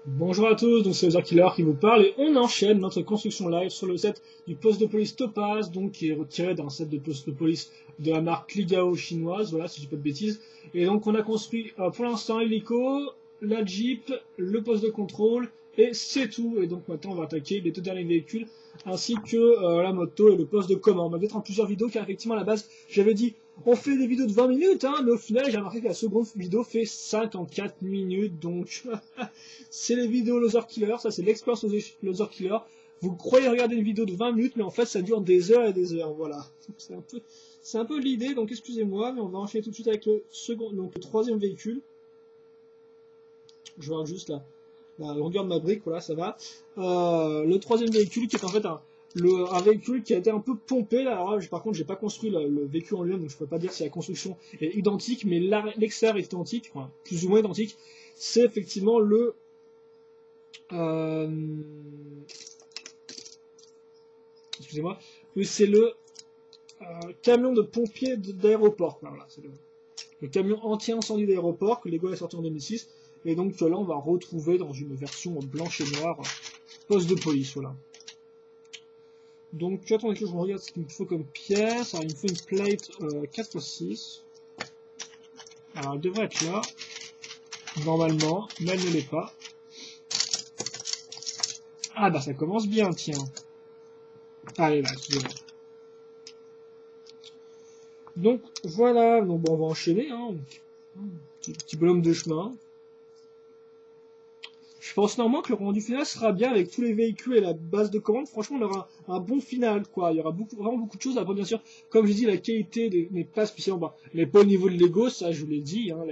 Bonjour à tous, donc c'est Other Killer qui vous parle et on enchaîne notre construction live sur le set du poste de police Topaz, donc qui est retiré d'un set de poste de police de la marque Ligao chinoise, voilà si je dis pas de bêtises. Et donc on a construit pour l'instant l'hélico, la Jeep, le poste de contrôle et c'est tout. Et donc maintenant on va attaquer les deux derniers véhicules ainsi que la moto et le poste de commande. On va être en plusieurs vidéos car effectivement à la base j'avais dit on fait des vidéos de 20 minutes, hein, mais au final j'ai remarqué que la seconde vidéo fait 54 minutes, donc c'est les vidéos Loser Killer, ça c'est l'expérience Loser Killer. Vous croyez regarder une vidéo de 20 minutes, mais en fait ça dure des heures et des heures, voilà. C'est un peu l'idée, donc excusez-moi, mais on va enchaîner tout de suite avec le second, donc le troisième véhicule. Je vois juste la longueur de ma brique, voilà, ça va. Le troisième véhicule qui est en fait un véhicule qui a été un peu pompé. Là. Alors là, par contre, j'ai pas construit le véhicule en lui-même, donc je peux pas dire si la construction est identique, mais l'extérieur est identique, enfin, plus ou moins identique. C'est effectivement le excusez-moi, oui, c'est le camion de pompiers d'aéroport. Voilà, c'est le camion anti-incendie d'aéroport que Lego a sorti en 2006. Et donc là, on va retrouver dans une version blanche et noire, poste de police, voilà. Donc, attendez que je regarde ce qu'il me faut comme pièce. Alors, il me faut une plate 4x6. Alors, elle devrait être là, normalement, mais elle ne l'est pas. Ah, bah, ça commence bien, tiens. Allez, là, excusez-moi. Donc, voilà. Donc, bon, on va enchaîner, hein. Petit bonhomme de chemin. Je pense normalement que le rendu final sera bien avec tous les véhicules et la base de commande. Franchement, on aura un bon final, quoi. Il y aura vraiment beaucoup de choses. Après, bien sûr, comme je dis, la qualité n'est pas spécialement bas. Mais pas au niveau de Lego, ça, je vous l'ai dit. Hein,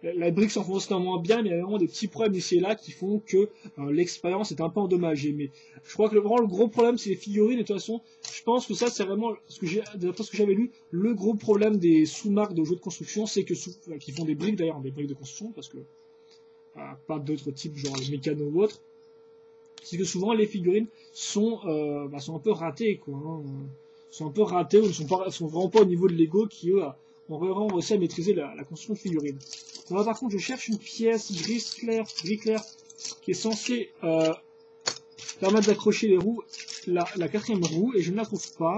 la brique s'enfonce moins bien, mais il y a vraiment des petits problèmes ici et là qui font que l'expérience est un peu endommagée. Mais je crois que vraiment le gros problème, c'est les figurines. Et de toute façon, je pense que ça, c'est vraiment, d'après ce que j'avais lu, le gros problème des sous-marques de jeux de construction, c'est que qui font des briques, d'ailleurs, des briques de construction, parce que pas d'autres types, genre les mécanos ou autres, c'est que souvent les figurines sont un peu ratées, quoi. Hein, sont un peu ratées ou ne sont vraiment pas au niveau de Lego qui, eux, ont vraiment réussi à maîtriser la construction de figurines. Là, par contre, je cherche une pièce gris clair, qui est censée permettre d'accrocher les roues, la quatrième roue, et je ne la trouve pas.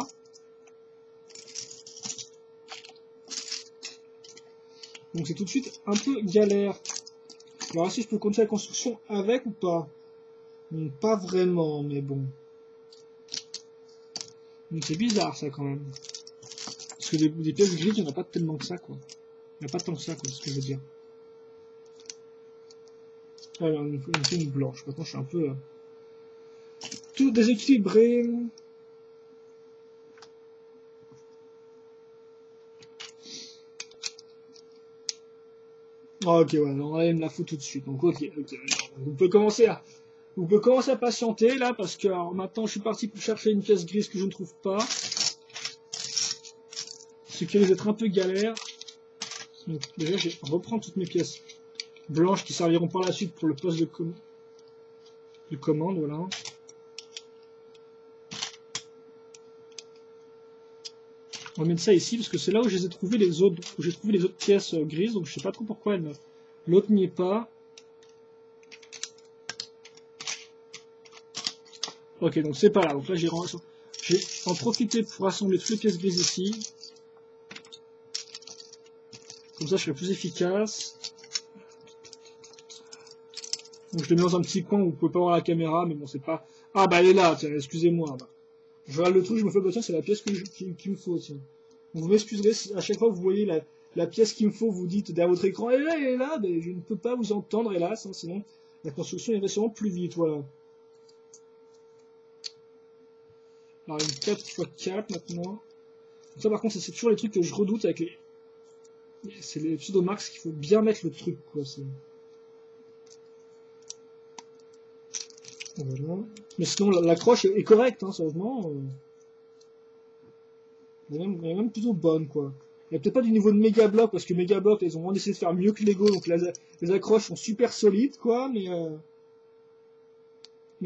Donc c'est tout de suite un peu galère. Alors, si je peux continuer la construction avec ou pas? Pas vraiment, mais bon. Donc c'est bizarre ça quand même. Parce que des pièces grises, il n'y en a pas tellement que ça, quoi. Il n'y a pas tant que ça, quoi, c'est ce que je veux dire. Alors, il me faut une blanche. Maintenant, je suis un peu tout déséquilibré. Ah, ok, ouais, on va me la fout tout de suite. Donc, ok. Vous pouvez commencer à patienter là, parce que alors, maintenant, je suis parti pour chercher une pièce grise que je ne trouve pas. Ce qui risque d'être un peu galère. Donc, déjà, je vais reprendre toutes mes pièces blanches qui serviront par la suite pour le poste de commande, voilà. On va mettre ça ici parce que c'est là où j'ai trouvé les autres, pièces grises, donc je sais pas trop pourquoi l'autre n'y est pas. Ok, donc c'est pas là. Donc là j'ai en profité pour rassembler toutes les pièces grises ici. Comme ça je serai plus efficace. Donc je l'ai mis dans un petit coin où vous pouvez pas voir la caméra, mais bon c'est pas. Ah bah elle est là, tiens, excusez-moi. Bah. Je regarde le truc, je me fais bah tiens c'est la pièce qu'il me faut, tiens. Vous m'excuserez si à chaque fois que vous voyez la pièce qu'il me faut, vous dites derrière votre écran, elle est là, mais je ne peux pas vous entendre, hélas, hein, sinon la construction irait sûrement plus vite, voilà. Alors une 4x4 maintenant. Donc ça par contre, c'est toujours les trucs que je redoute avec les. C'est les pseudomax qu'il faut bien mettre le truc, quoi. Voilà. Mais sinon, l'accroche est correcte, hein, sérieusement. Elle est même plutôt bonne, quoi. Il n'y a peut-être pas du niveau de Mega Block, parce que Mega Block, ils ont vraiment essayé de faire mieux que Lego, donc les accroches sont super solides, quoi, mais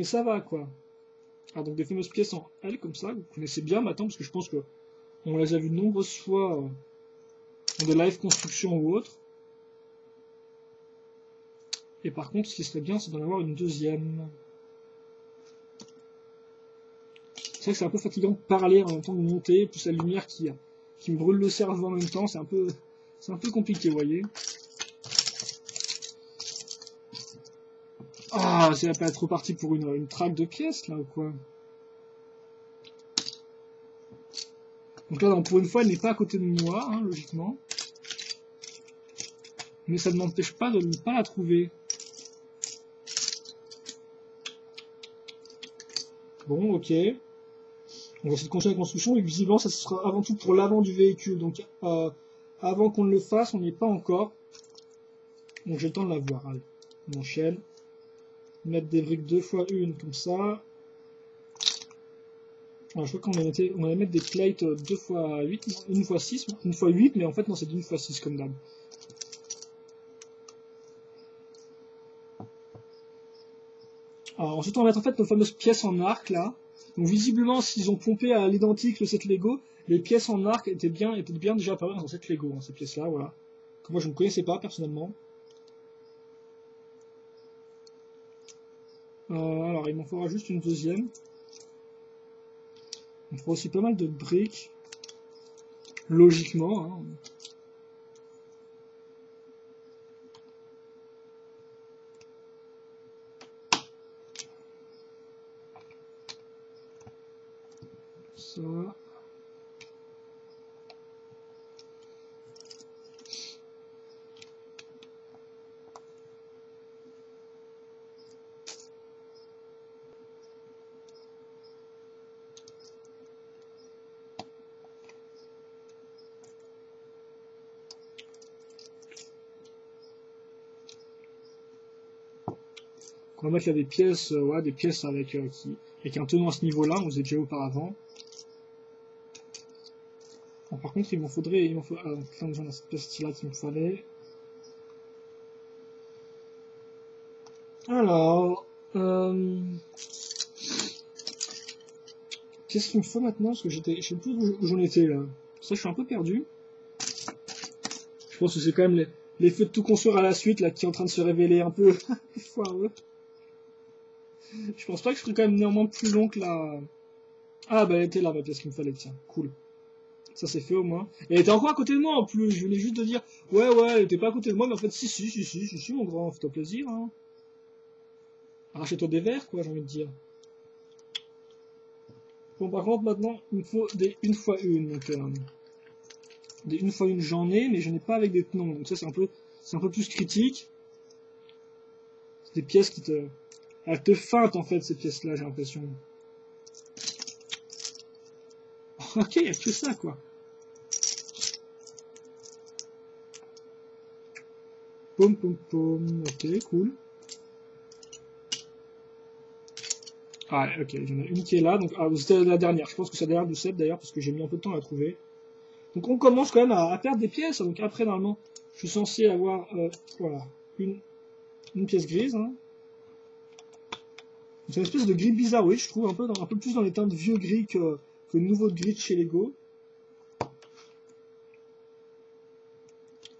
ça va, quoi. Ah, donc des fameuses pièces en L, comme ça, vous connaissez bien maintenant, parce que je pense que on les a vues de nombreuses fois dans des live construction ou autres. Et par contre, ce qui serait bien, c'est d'en avoir une deuxième. C'est vrai que c'est un peu fatigant de parler en même temps de monter, plus la lumière qui me brûle le cerveau en même temps, c'est un peu compliqué, vous voyez. Ah, ça va pas être reparti pour une traque de pièces, là, ou quoi? Donc là, non, pour une fois, elle n'est pas à côté de moi, hein, logiquement. Mais ça ne m'empêche pas de ne pas la trouver. Bon, ok. On va essayer de continuer la construction, et visiblement, ça sera avant tout pour l'avant du véhicule. Donc, avant qu'on ne le fasse, on n'y est pas encore. Donc, j'ai le temps de la voir. Allez, on enchaîne. Mettre des briques 2x1 comme ça. Alors, je crois qu'on allait mettre des plates 2x8, non, 1x6, 1x8, mais en fait non, c'est 1x6 comme d'hab. Alors ensuite on va mettre en fait nos fameuses pièces en arc là. Donc visiblement s'ils ont pompé à l'identique le set Lego, les pièces en arc étaient bien déjà apparues dans le set Lego, hein, ces pièces là, voilà. Que moi je ne connaissais pas personnellement. Alors il m'en faudra juste une deuxième. On fera aussi pas mal de briques, logiquement. Hein. Ça. On va mettre là des pièces, ouais, des pièces avec, avec un tenant à ce niveau-là, on faisait déjà auparavant. Bon, par contre, il m'en faut, plein de gens dans cette pièce-là qu'il me fallait. Alors, qu'est-ce qu'il me faut maintenant? Parce que je sais plus où j'en étais là. Ça, je suis un peu perdu. Je pense que c'est quand même l'effet de tout construire à la suite là qui est en train de se révéler un peu foireux. Je pense pas que je ferai quand même néanmoins plus long que la... Ah bah elle était là ma pièce qu'il me fallait, tiens, cool. Ça c'est fait au moins. Et elle était encore à côté de moi en plus, je venais juste de dire ouais elle était pas à côté de moi, mais en fait si mon grand, fais-toi plaisir hein. Arrachez-toi des verres quoi, j'ai envie de dire. Bon par contre maintenant il me faut des 1x1, donc des 1x1 j'en ai, mais je n'ai pas avec des tenons, donc ça c'est un peu plus critique. C'est des pièces qui te... Elles te feintent en fait ces pièces là j'ai l'impression. Ok, il n'y a que ça quoi. Pom pom pom, ok, cool. Ah, ok, il y en a une qui est là, donc c'était la dernière. Je pense que c'est la dernière du set d'ailleurs, parce que j'ai mis un peu de temps à la trouver. Donc on commence quand même à perdre des pièces. Donc après, normalement, je suis censé avoir voilà, une pièce grise. Hein. C'est une espèce de gris bizarre, oui, je trouve, un peu plus dans les teintes de vieux gris que nouveau gris de chez Lego.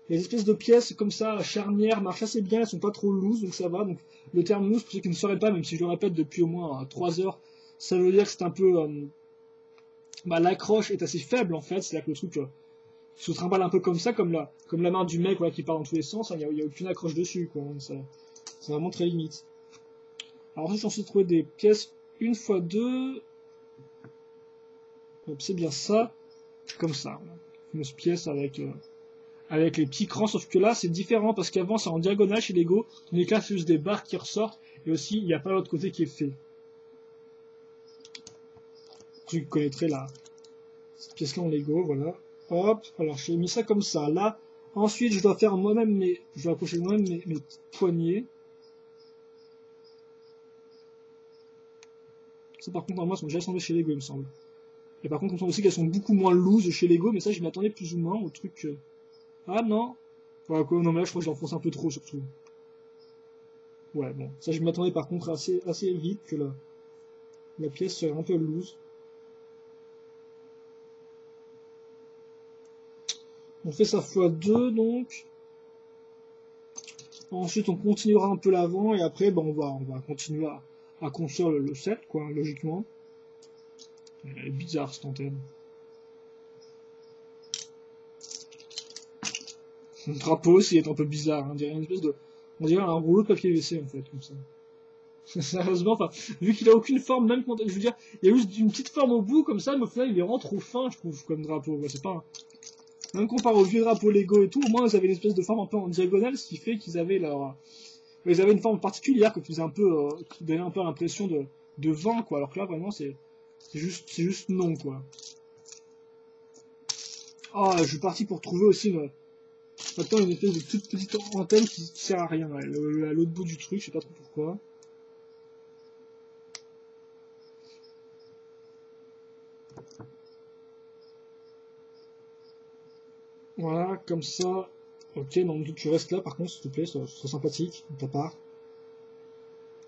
Les espèces de pièces comme ça, charnières, marchent assez bien, elles sont pas trop loose, donc ça va. Donc le terme loose, pour ceux qui ne sauraient pas, même si je le répète depuis au moins 3 heures, ça veut dire que c'est un peu... l'accroche est assez faible en fait, c'est-à-dire que le truc se trimballe un peu comme ça, comme la main du mec voilà, qui part dans tous les sens, il n'y a aucune accroche dessus, quoi. C'est vraiment très limite. Alors ensuite, je suis censé trouver des pièces 1x2. C'est bien ça, comme ça. Une pièce avec les petits crans, sauf que là c'est différent parce qu'avant c'est en diagonale chez Lego, tandis que là c'est juste des barres qui ressortent, et aussi il n'y a pas l'autre côté qui est fait. Tu connaîtrais cette pièce là en Lego, voilà. Hop, alors j'ai mis ça comme ça. Là, ensuite je dois faire moi-même je dois accrocher moi-même mes poignées. Ça par contre normalement elles sont déjà assemblées chez Lego il me semble. Et par contre il me semble aussi qu'elles sont beaucoup moins loose chez Lego, mais ça je m'attendais plus ou moins au truc. Ah non. Ouais, quoi, non mais là je crois que j'enfonce un peu trop surtout. Ouais bon, ça je m'attendais par contre assez vite que la pièce serait un peu loose. On fait ça x2 donc. Ensuite, on continuera un peu l'avant et après, ben, on va continuer à construire le set, quoi, logiquement. Elle est bizarre cette antenne. Le drapeau aussi est un peu bizarre, hein, on dirait un rouleau de papier WC en fait, comme ça. Sérieusement, enfin, vu qu'il a aucune forme, même quand, je veux dire, il y a juste une petite forme au bout comme ça, mais au final il est vraiment trop fin, je trouve, comme drapeau. Ouais, c'est pas même comparé aux vieux drapeaux Lego et tout, au moins ils avaient une espèce de forme un peu en diagonale, ce qui fait qu'ils avaient ils avaient une forme particulière qui faisait un peu, qui donnait un peu l'impression de vent, quoi. Alors que là, vraiment, c'est juste non, quoi. Ah, je suis parti pour trouver aussi maintenant une espèce de toute petite antenne qui sert à rien, ouais, à l'autre bout du truc, je sais pas trop pourquoi. Voilà, comme ça. Ok, non, tu restes là par contre, s'il te plaît, ça serait sympathique de ta part.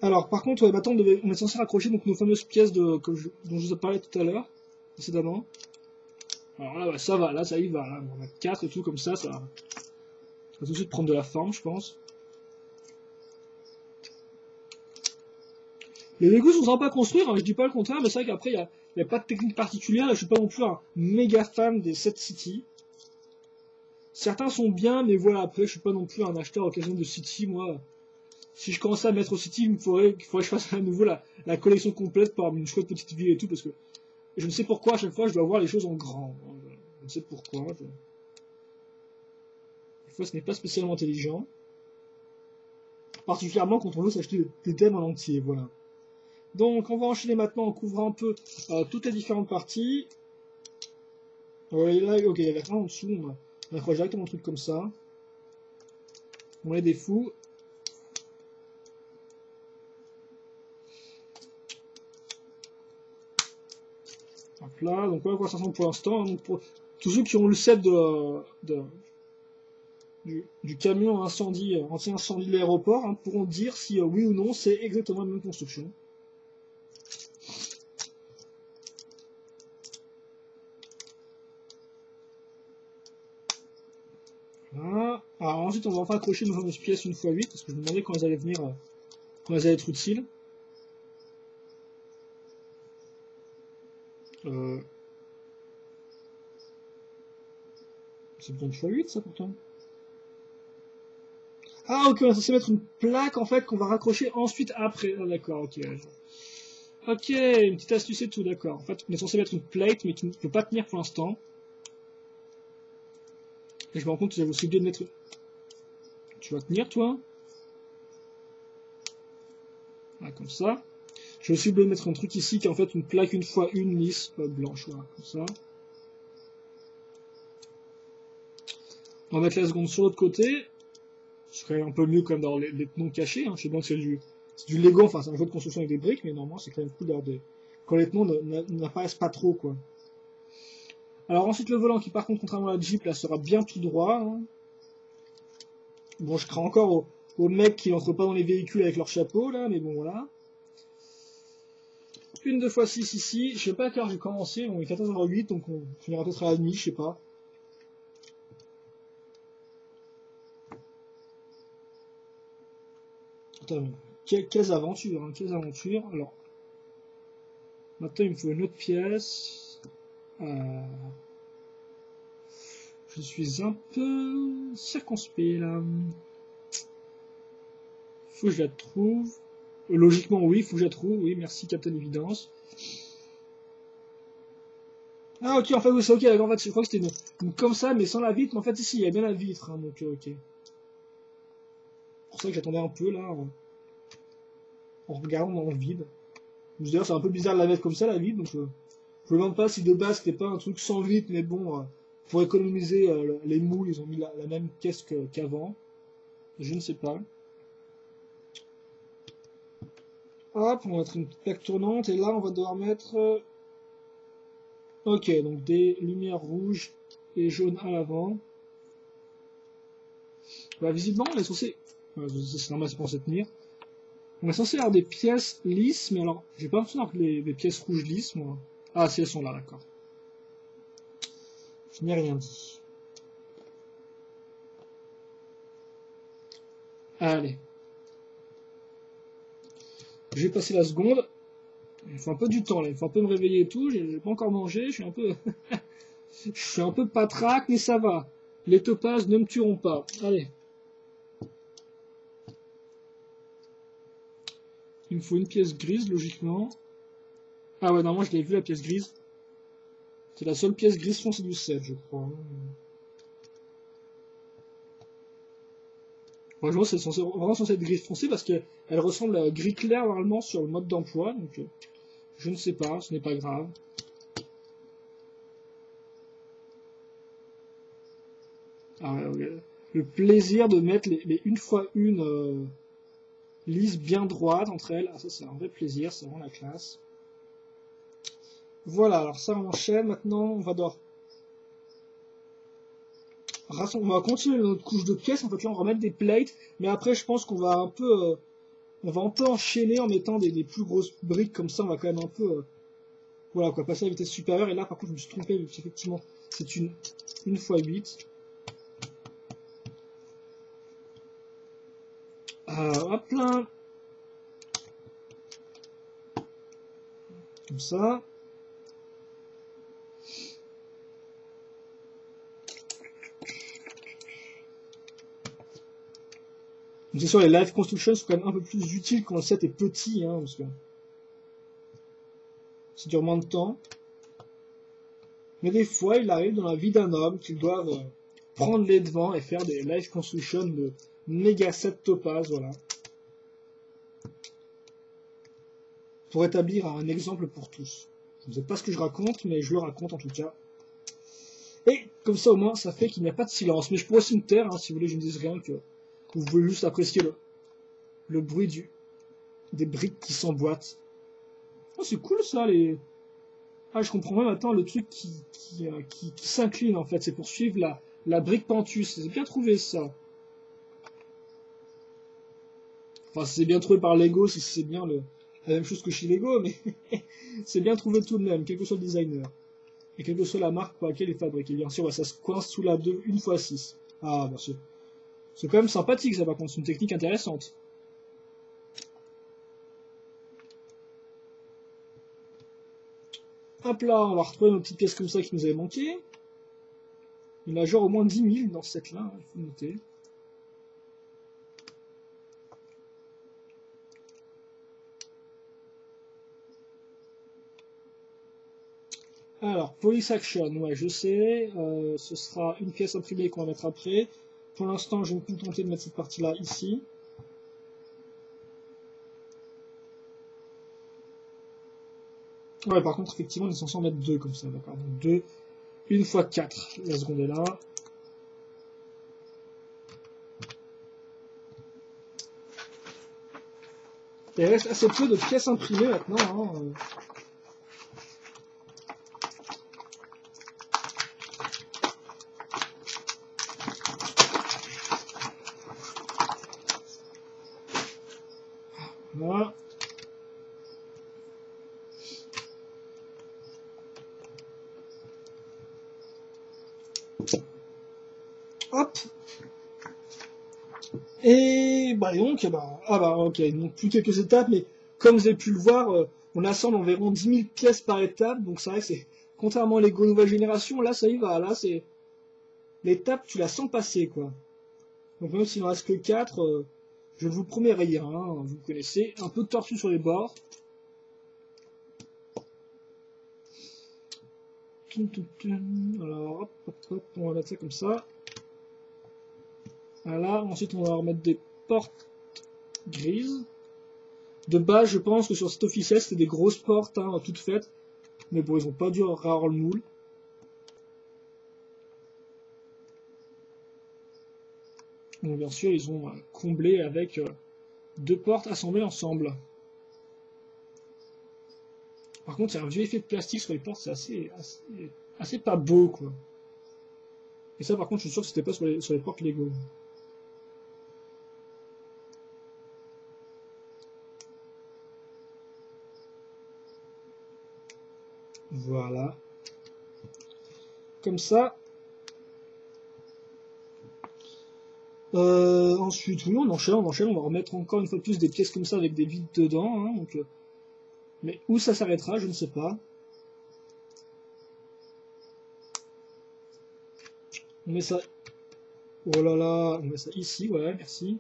Alors, par contre, ouais, maintenant on est censé raccrocher donc nos fameuses pièces dont je vous ai parlé tout à l'heure, précédemment. Alors là, ouais, ça va, là ça y va, là, on a 4 et tout comme ça va tout de suite prendre de la forme, je pense. Les Lego sont sympas à construire, hein, je dis pas le contraire, mais c'est vrai qu'après, y a pas de technique particulière, et je suis pas non plus un méga fan des 7 City. Certains sont bien, mais voilà, après, je suis pas non plus un acheteur occasionnel de City, moi. Si je commençais à mettre au City, il faudrait que je fasse à nouveau la collection complète pour avoir une chouette petite ville et tout, parce que je ne sais pourquoi, à chaque fois, je dois voir les choses en grand. Je ne sais pourquoi. Des fois, ce n'est pas spécialement intelligent. Particulièrement quand on veut s'acheter des thèmes en entier, voilà. Donc, on va enchaîner maintenant en couvrant un peu toutes les différentes parties. Ouais, là, ok, il y avait rien en dessous, on accroche directement un truc comme ça. On est des fous. Hop là, donc voilà à quoi ça ressemble pour l'instant. Donc pour tous ceux qui ont le set du camion anti-incendie de l'aéroport hein, pourront dire si oui ou non c'est exactement la même construction. Voilà. Alors ensuite on va enfin accrocher nos fameuses pièces une x 8 parce que je me demandais quand elles allaient venir, quand elles allaient être utiles. C'est bon une x 8 ça pourtant. Ah ok, on est censé mettre une plaque en fait qu'on va raccrocher ensuite après. Ah, d'accord, ok. Ok, une petite astuce et tout, d'accord. En fait, on est censé mettre une plate mais qui ne peut pas tenir pour l'instant. Et je me rends compte que j'avais aussi oublié de mettre... Tu vas tenir toi? Voilà, comme ça. J'ai aussi oublié de mettre un truc ici qui est en fait une plaque une x une lisse, blanche, voilà, comme ça. On va mettre la seconde sur l'autre côté. Ce serait un peu mieux quand même d'avoir les tenons cachés. Hein. Je sais bien que c'est du Lego, enfin c'est un jeu de construction avec des briques, mais normalement c'est quand même cool d'avoir quand les tenons n'apparaissent pas trop, quoi. Alors ensuite le volant qui par contre, contrairement à la Jeep, là sera bien tout droit. Hein. Bon, je crains encore aux mecs qui n'entrent pas dans les véhicules avec leur chapeau, là, mais bon, voilà. Une 2x6 ici, je sais pas à quelle heure j'ai commencé, on est 14h08, donc on finira peut-être à la nuit, je sais pas. Attends, quelles aventures, hein, quelles aventures. Alors, maintenant il me faut une autre pièce. Je suis un peu circonspect là. Faut que je la trouve. Logiquement oui, faut que je la trouve, oui, merci Captain Évidence. Ah ok, en fait, oui, c'est ok, en fait, je crois que c'était comme ça, mais sans la vitre, mais en fait, ici, il y a bien la vitre, hein, donc ok. C'est pour ça que j'attendais un peu, là, en regardant dans le vide. D'ailleurs, c'est un peu bizarre de la mettre comme ça, la vitre, donc je me demande pas si de base, c'était pas un truc sans vitre, mais bon, pour économiser les moules, ils ont mis la même caisse qu'avant. Je ne sais pas. Hop, on va mettre une plaque tournante, et là, on va devoir mettre... Ok, donc des lumières rouges et jaunes à l'avant. Bah, visiblement, on est censé... c'est normal, c'est censé tenir. On est censé avoir des pièces lisses, mais alors, j'ai pas l'impression d'avoir des pièces rouges lisses, moi. Ah, si, elles sont là, d'accord. Je n'ai rien dit. Allez. J'ai passé la seconde. Il faut un peu du temps là, il faut un peu me réveiller et tout. J'ai pas encore mangé, je suis un peu. Je suis un peu patraque, mais ça va. Les topazes ne me tueront pas. Allez. Il me faut une pièce grise, logiquement. Ah ouais, normalement, je l'ai vu, la pièce grise. C'est la seule pièce grise foncée du set, je crois. Franchement, c'est vraiment censé être gris foncé parce qu'elle ressemble à gris clair normalement sur le mode d'emploi. Donc, je ne sais pas, ce n'est pas grave. Ah ouais, ouais. Le plaisir de mettre les une fois une lises bien droites entre elles. Ah, ça, c'est un vrai plaisir, c'est vraiment la classe. Voilà, alors ça, on enchaîne. Maintenant, on va continuer notre couche de pièces. En fait, là, on va mettre des plates. Mais après, je pense qu'on va un peu. On va un peu enchaîner en mettant des plus grosses briques comme ça. On va quand même un peu. Voilà, quoi, passer à la vitesse supérieure. Et là, par contre, je me suis trompé. Effectivement, c'est une fois 8. Hop là. Comme ça. C'est sûr, les live constructions sont quand même un peu plus utiles quand le set est petit, hein, parce que ça dure moins de temps. Mais des fois, il arrive dans la vie d'un homme qu'ils doivent prendre les devants et faire des live constructions de méga set topaz, voilà. Pour établir un exemple pour tous. Je ne sais pas ce que je raconte, mais je le raconte en tout cas. Et comme ça, au moins, ça fait qu'il n'y a pas de silence. Mais je pourrais aussi me taire, hein, si vous voulez, je ne dis rien, que vous pouvez juste apprécier le bruit des briques qui s'emboîtent. Oh, c'est cool ça, les. Ah, je comprends même maintenant le truc qui s'incline en fait. C'est pour suivre la brique pentue. C'est bien trouvé ça. Enfin, si c'est bien trouvé par Lego, si c'est bien la même chose que chez Lego, mais c'est bien trouvé tout de même, quel que soit le designer. Et quelle que soit la marque pour laquelle il est fabriqué. Bien sûr, ouais, ça se coince sous la 2, 1x6. Ah, bien sûr. C'est quand même sympathique ça par contre, c'est une technique intéressante. Hop là, on va retrouver nos petites pièces comme ça qui nous avaient manqué. Il y en a genre au moins 10 000 dans ce set là, il faut noter. Alors, Police Action, ouais, je sais, ce sera une pièce imprimée qu'on va mettre après. Pour l'instant, je vais me contenter de mettre cette partie-là ici. Ouais, par contre, effectivement, on est censé en mettre deux comme ça, d'accord. Donc 2, 1 fois 4. La seconde est là. Il reste assez peu de pièces imprimées maintenant. Hein. Voilà. Hop. Et bah donc, ok, donc plus quelques étapes, mais comme vous avez pu le voir, on assemble environ 10 000 pièces par étape, donc c'est vrai que c'est, contrairement à Lego nouvelle génération, là ça y va, là c'est, l'étape tu la sens passer quoi. Donc même s'il n'en reste que 4, je ne vous promets rien, hein, vous connaissez, un peu tortu sur les bords. Alors hop, hop, hop, on va mettre ça comme ça. Voilà, ensuite on va remettre des portes grises. De base, je pense que sur cet officiel, c'était des grosses portes, hein, toutes faites. Mais bon, ils ont pas dû avoir le moule. Donc bien sûr, ils ont comblé avec deux portes assemblées ensemble. Par contre, il y a un vieux effet de plastique sur les portes, c'est assez pas beau, quoi. Et ça, par contre, je suis sûr que c'était pas sur les portes Lego. Voilà. Comme ça. ensuite, oui, on enchaîne, on va remettre encore une fois de plus des pièces comme ça avec des vides dedans. Hein, donc, mais où ça s'arrêtera, je ne sais pas. On met ça... Oh là là, on met ça ici, ouais, merci.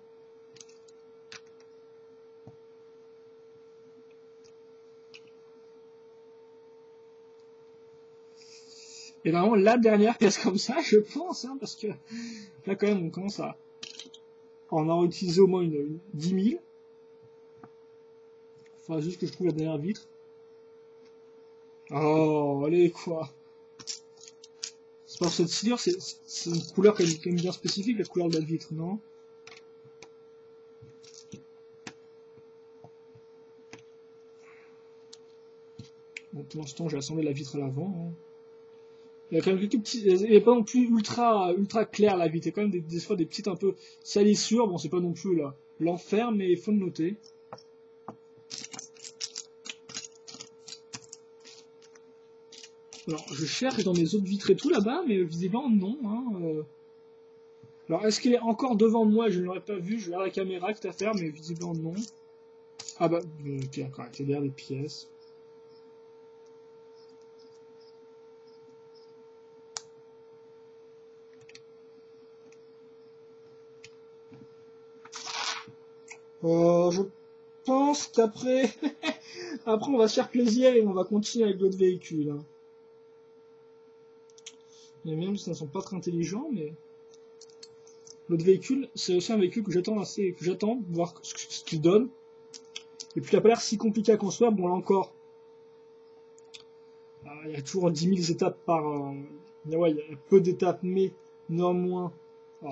Et normalement, la dernière pièce comme ça, je pense, hein, parce que là, quand même, on commence à en avoir utilisé au moins une 10 000. Enfin, juste que je trouve la dernière vitre. Oh, allez, quoi. C'est pas cette silure, c'est une couleur quand même bien spécifique, la couleur de la vitre, non? Bon, pour l'instant, j'ai assemblé la vitre à l'avant. Hein. Il y a quand même quelques petits. Elle n'est pas non plus ultra claire la vitre. Il y a quand même des fois des petites un peu salissures. Bon, c'est pas non plus l'enfer, mais il faut le noter. Alors, je cherche dans mes autres vitres et tout là-bas, mais visiblement non. Hein. Alors, est-ce qu'il est encore devant moi? Je ne l'aurais pas vu. Je regarde la caméra, quitte à faire, mais visiblement non. Ah bah, ok, d'accord, c'est derrière les pièces. Je pense qu'après, après on va se faire plaisir et on va continuer avec l'autre véhicule. Hein. Et même si ils ne sont pas très intelligents, mais l'autre véhicule, c'est aussi un véhicule que j'attends voir ce qu'il donne. Et puis il n'a pas l'air si compliqué à construire. Bon là encore, il y a toujours 10 000 étapes par. Ouais, il y a peu d'étapes, mais néanmoins,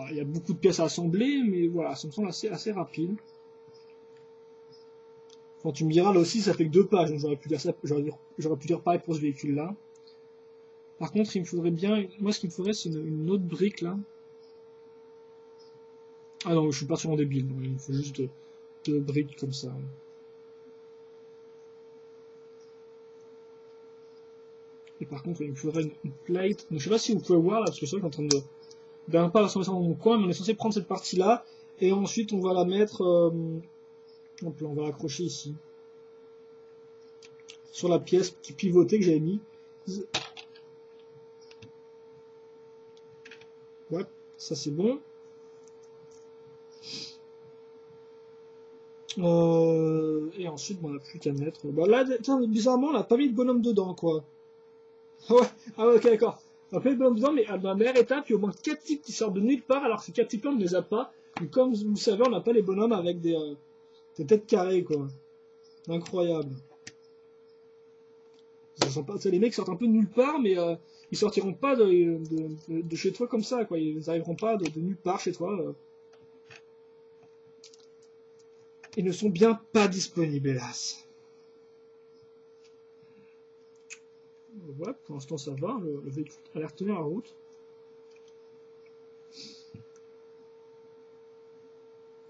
il y a beaucoup de pièces à assembler, mais voilà, ça me semble assez rapide. Quand tu me diras, là aussi, ça fait que 2 pages, donc j'aurais pu dire ça, j'aurais pu dire pareil pour ce véhicule-là. Par contre, il me faudrait bien, moi, ce qu'il me faudrait, c'est une autre brique, là. Ah non, je suis particulièrement débile, donc il me faut juste 2 briques comme ça. Et par contre, il me faudrait une plate. Donc, je sais pas si vous pouvez voir, là, parce que c'est vrai que je suis en train d'un pas assembler ça dans mon coin, mais on est censé prendre cette partie-là, et ensuite, on va la mettre, hop là, on va l'accrocher ici. Sur la pièce qui pivotait que j'avais mis. Ouais, ça c'est bon. Et ensuite, bon, on n'a plus qu'à mettre. Bah là, tiens, bizarrement, on n'a pas mis de bonhomme dedans, quoi. Ah ouais, ok, d'accord. On n'a pas mis de bonhomme dedans, mais à la dernière étape, il y a au moins 4 types qui sortent de nulle part, alors que ces 4 types-là, on ne les a pas. Et comme vous le savez, on n'a pas les bonhommes avec des têtes carrées, quoi. Incroyable. Les mecs sortent un peu de nulle part, mais ils sortiront pas de chez toi comme ça, quoi. Ils n'arriveront pas de nulle part chez toi. Ils ne sont bien pas disponibles, hélas. Voilà, pour l'instant ça va, le véhicule a l'air de tenir la route.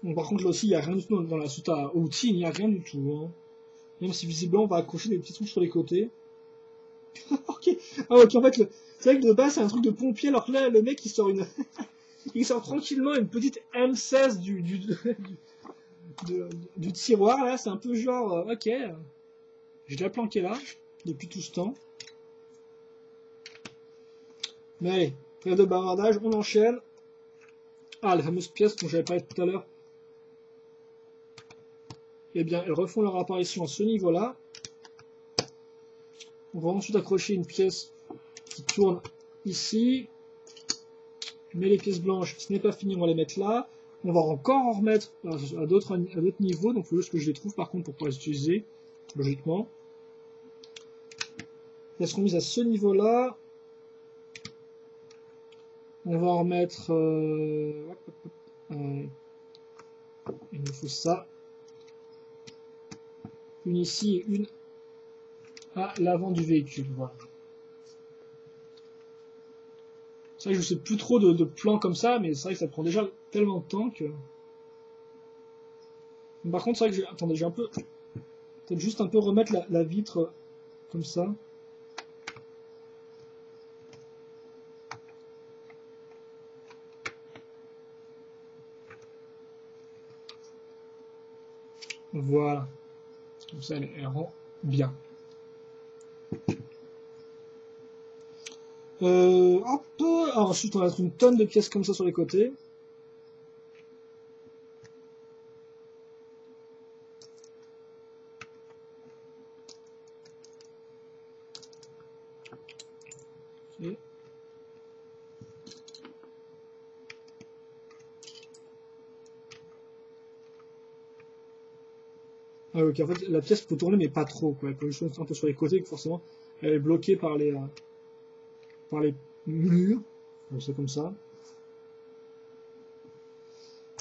Bon, par contre là aussi il n'y a rien du tout dans la suite à outils, il n'y a rien du tout. Hein. Même si visiblement on va accrocher des petits trucs sur les côtés. Ok, ah, ok, en fait c'est vrai que de base c'est un truc de pompier, alors que là le mec il sort il sort tranquillement une petite M16 du tiroir là, c'est un peu genre ok, je l'ai planqué là depuis tout ce temps. Mais allez, trêve de bavardage, on enchaîne. Ah, les fameuses pièces dont j'avais parlé tout à l'heure. Eh bien, elles refont leur apparition à ce niveau-là. On va ensuite accrocher une pièce qui tourne ici. Mais les pièces blanches, ce n'est pas fini, on va les mettre là. On va encore en remettre à d'autres niveaux, donc il faut juste que je les trouve par contre pour pouvoir les utiliser, logiquement. Elles seront mises à ce niveau-là. On va en remettre... il nous faut ça. Une ici et une à l'avant du véhicule. Voilà. C'est vrai que je sais plus trop de plans comme ça, mais c'est vrai que ça prend déjà tellement de temps que... Par contre, c'est vrai que attendez, j'ai un peu... Peut-être juste un peu remettre la vitre comme ça. Voilà. Comme ça, elle rend bien. Hop. Alors, ensuite, on va mettre une tonne de pièces comme ça sur les côtés. Okay. Ah, ok, en fait, la pièce peut tourner, mais pas trop, quoi. Elle peut juste un peu sur les côtés, que forcément, elle est bloquée par les murs. Donc, c'est comme ça.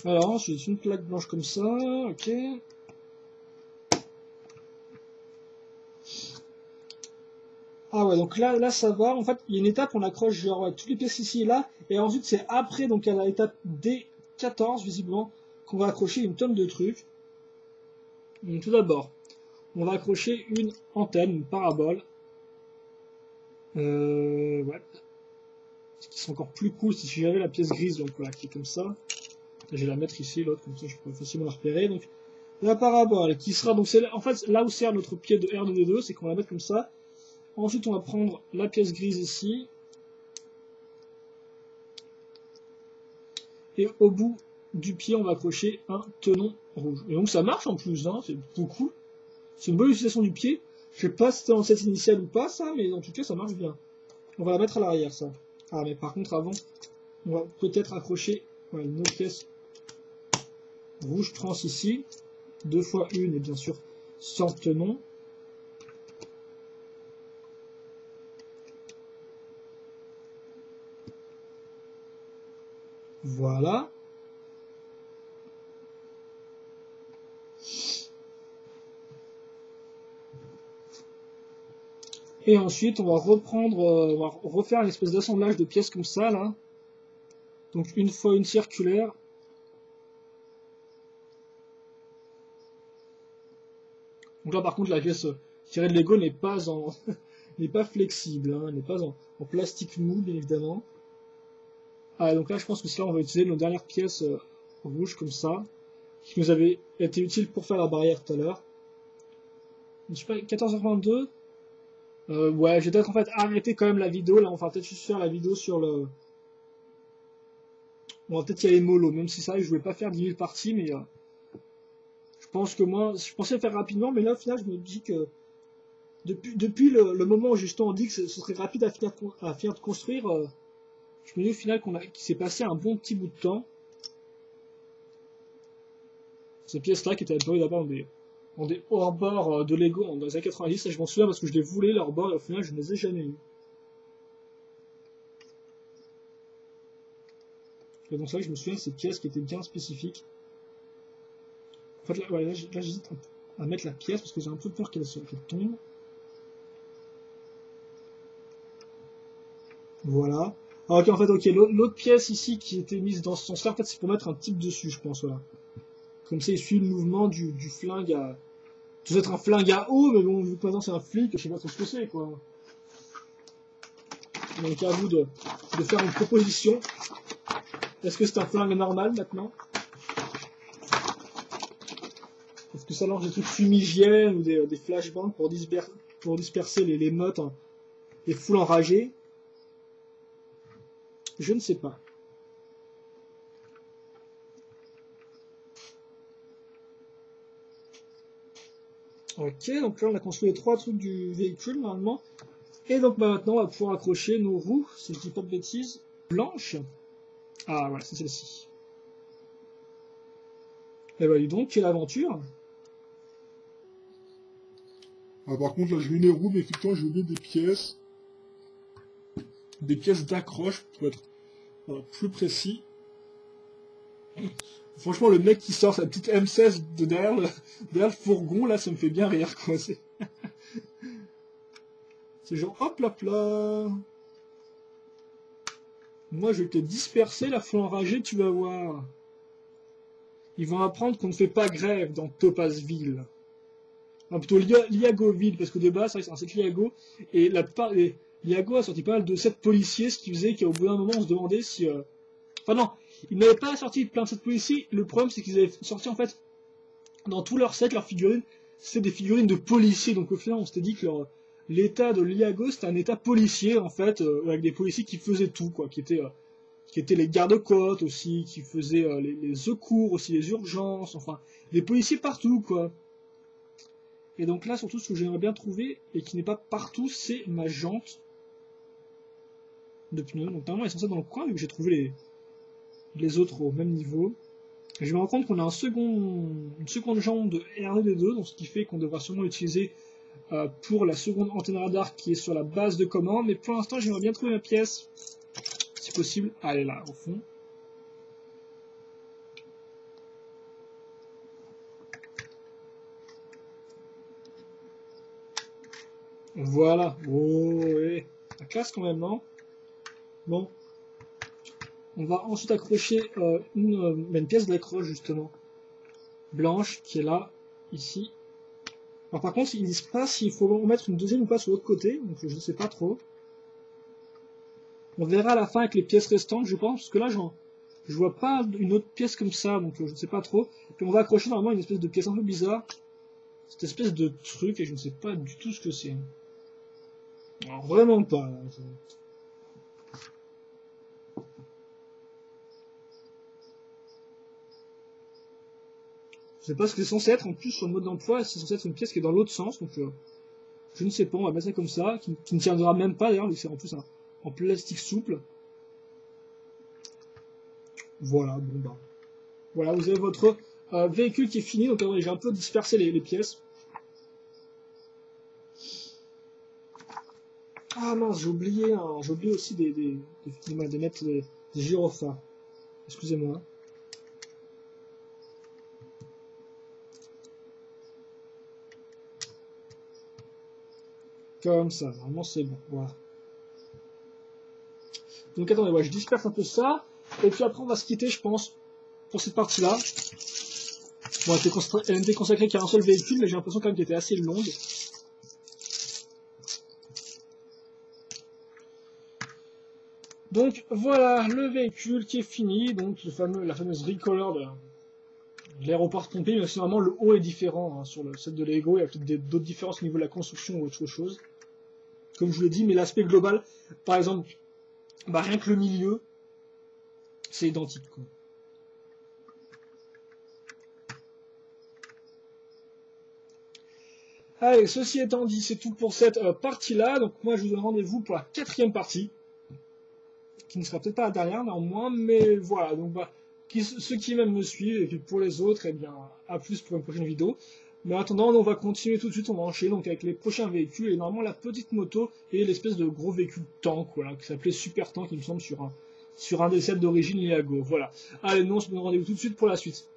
Alors, ensuite, une plaque blanche comme ça, ok. Ah ouais, donc là, ça va. En fait, il y a une étape, on accroche genre ouais, toutes les pièces ici et là. Et ensuite, c'est après, donc à l'étape D14, visiblement, qu'on va accrocher une tonne de trucs. Donc, tout d'abord, on va accrocher une antenne, une parabole. Ouais. Ce qui serait encore plus cool si j'avais la pièce grise, donc voilà, qui est comme ça. Je vais la mettre ici, l'autre, comme ça je pourrais facilement la repérer. Donc, la parabole, qui sera, donc c'est en fait là où sert notre pied de R2D2, c'est qu'on va la mettre comme ça. Ensuite, on va prendre la pièce grise ici. Et au bout du pied, on va accrocher un tenon rouge. Et donc ça marche en plus, hein, c'est plutôt cool. C'est une bonne utilisation du pied. Je sais pas si c'était en set initial ou pas ça, mais en tout cas ça marche bien. On va la mettre à l'arrière ça. Ah mais par contre avant, on va peut-être accrocher ouais, une autre pièce rouge trans ici. 2 fois 1 et bien sûr sans tenon. Voilà. Et ensuite, on va reprendre, on va refaire une espèce d'assemblage de pièces comme ça, là. Donc une fois une circulaire. Donc là, par contre, la pièce tirée de Lego n'est pas en, n'est pas flexible, hein, n'est pas en plastique mou, bien évidemment. Ah, donc là, je pense que c'est là on va utiliser nos dernières pièces rouges comme ça, qui nous avaient été utiles pour faire la barrière tout à l'heure. Je sais pas, 14h22. Ouais, j'ai peut-être en fait arrêté quand même la vidéo. Là, on va peut-être juste faire la vidéo sur le. On va peut-être y aller mollo, même si ça, je voulais pas faire 10 000 parties, mais je pense que moi, je pensais faire rapidement, mais là, au final, je me dis que depuis le moment où justement on dit que ce serait rapide à finir de construire, je me dis au final qu'il s'est passé un bon petit bout de temps. Ces pièces-là qui étaient apparues d'abord dans des hors-bords de Lego dans les années 90, ça je m'en souviens parce que je les voulais, leurs bords, et au final, je ne les ai jamais eus. Et donc ça, je me souviens de ces pièces qui étaient bien spécifiques. En fait, là, ouais, là j'hésite à mettre la pièce parce que j'ai un peu peur qu'elle tombe. Voilà. Alors, ok, en fait, ok, l'autre pièce ici qui était mise dans ce sens-là, en fait, c'est pour mettre un type dessus, je pense, voilà. Comme ça, il suit le mouvement du flingue à. Ça doit être un flingue à eau, mais bon, vu que maintenant c'est un flic, je sais pas trop ce que c'est, quoi. Donc, à vous de faire une proposition. Est-ce que c'est un flingue normal maintenant? Est-ce que ça lance des trucs fumigènes ou des flashbangs pour disperser les meutes, hein, les foules enragées? Je ne sais pas. Ok, donc là on a construit les 3 trucs du véhicule normalement. Et donc bah, maintenant on va pouvoir accrocher nos roues, si je dis pas de bêtises, blanches. Ah voilà, c'est celle-ci. Et bah dis donc, quelle aventure! Ah, par contre, là, je mets les roues, mais effectivement, je mets des pièces d'accroche pour être plus précis. Franchement, le mec qui sort sa petite M16 derrière le fourgon, là, ça me fait bien rire, quoi. C'est genre, hop là là. Moi, je vais te disperser la foule enragée, tu vas voir. Ils vont apprendre qu'on ne fait pas grève dans Topazville. Enfin, plutôt Liagoville, parce que de base, c'est un set Liago, et la plupart des Liago a sorti pas mal de sets policiers, ce qui faisait qu'au bout d'un moment, on se demandait si... Enfin non, ils n'avaient pas sorti plein de sets policiers, le problème c'est qu'ils avaient sorti en fait dans tous leurs sets, leurs figurines, c'est des figurines de policiers. Donc au final, on s'était dit que l'état de l'Iago, c'était un état policier, en fait, avec des policiers qui faisaient tout, quoi, qui étaient les gardes-côtes aussi, qui faisaient les secours aussi, les urgences, enfin, des policiers partout, quoi. Et donc là, surtout, ce que j'aimerais bien trouver, et qui n'est pas partout, c'est ma jante de pneu. Donc normalement, elle est censée être dans le coin, vu que j'ai trouvé les autres au même niveau. Et je me rends compte qu'on a une seconde jante de R2D2, donc ce qui fait qu'on devra sûrement l'utiliser pour la seconde antenne radar qui est sur la base de commande. Mais pour l'instant, j'aimerais bien trouver ma pièce, si possible. Ah, elle est là, au fond. Voilà. Oh, ouais. La classe quand même, non? Bon. On va ensuite accrocher une pièce d'accroche, justement. Blanche, qui est là, ici. Alors par contre, ils ne disent pas s'il faut en mettre une deuxième ou pas sur l'autre côté, donc je ne sais pas trop. On verra à la fin avec les pièces restantes, je pense, parce que là, je vois pas une autre pièce comme ça, donc je ne sais pas trop. Puis on va accrocher normalement une espèce de pièce un peu bizarre. Cette espèce de truc, et je ne sais pas du tout ce que c'est. Alors, vraiment pas, là. Je sais pas ce que c'est censé être, en plus sur le mode d'emploi, c'est censé être une pièce qui est dans l'autre sens, donc je ne sais pas, on va mettre ça comme ça, qui ne tiendra même pas d'ailleurs, c'est en plus en plastique souple. Voilà, bon bah. Voilà, vous avez votre véhicule qui est fini, donc j'ai un peu dispersé les pièces. Ah mince, j'ai oublié aussi de mettre des gyrophares. Excusez-moi. Comme ça, normalement c'est bon. Voilà. Donc attendez, ouais, je disperse un peu ça. Et puis après on va se quitter, je pense, pour cette partie-là. Bon, elle n'était consacrée qu'à un seul véhicule, mais j'ai l'impression quand même qu'elle était assez longue. Donc voilà le véhicule qui est fini, donc la fameuse recolor de l'aéroport pompé, mais aussi normalement le haut est différent hein, sur le set de Lego, il y a peut-être d'autres différences au niveau de la construction ou autre chose. Comme je vous l'ai dit, mais l'aspect global, par exemple, bah, rien que le milieu, c'est identique, quoi. Allez, ceci étant dit, c'est tout pour cette partie-là. Donc moi, je vous donne rendez-vous pour la 4e partie, qui ne sera peut-être pas la dernière, néanmoins, mais voilà. Donc bah, ceux qui m'aiment me suivent, et puis pour les autres, eh bien, à plus pour une prochaine vidéo. Mais en attendant, on va continuer tout de suite, on va enchaîner donc avec les prochains véhicules, et normalement la petite moto et l'espèce de gros véhicule tank, voilà, qui s'appelait Super Tank, il me semble, sur un des sets d'origine Iago. Voilà. Allez, nous on se donne rendez-vous tout de suite pour la suite.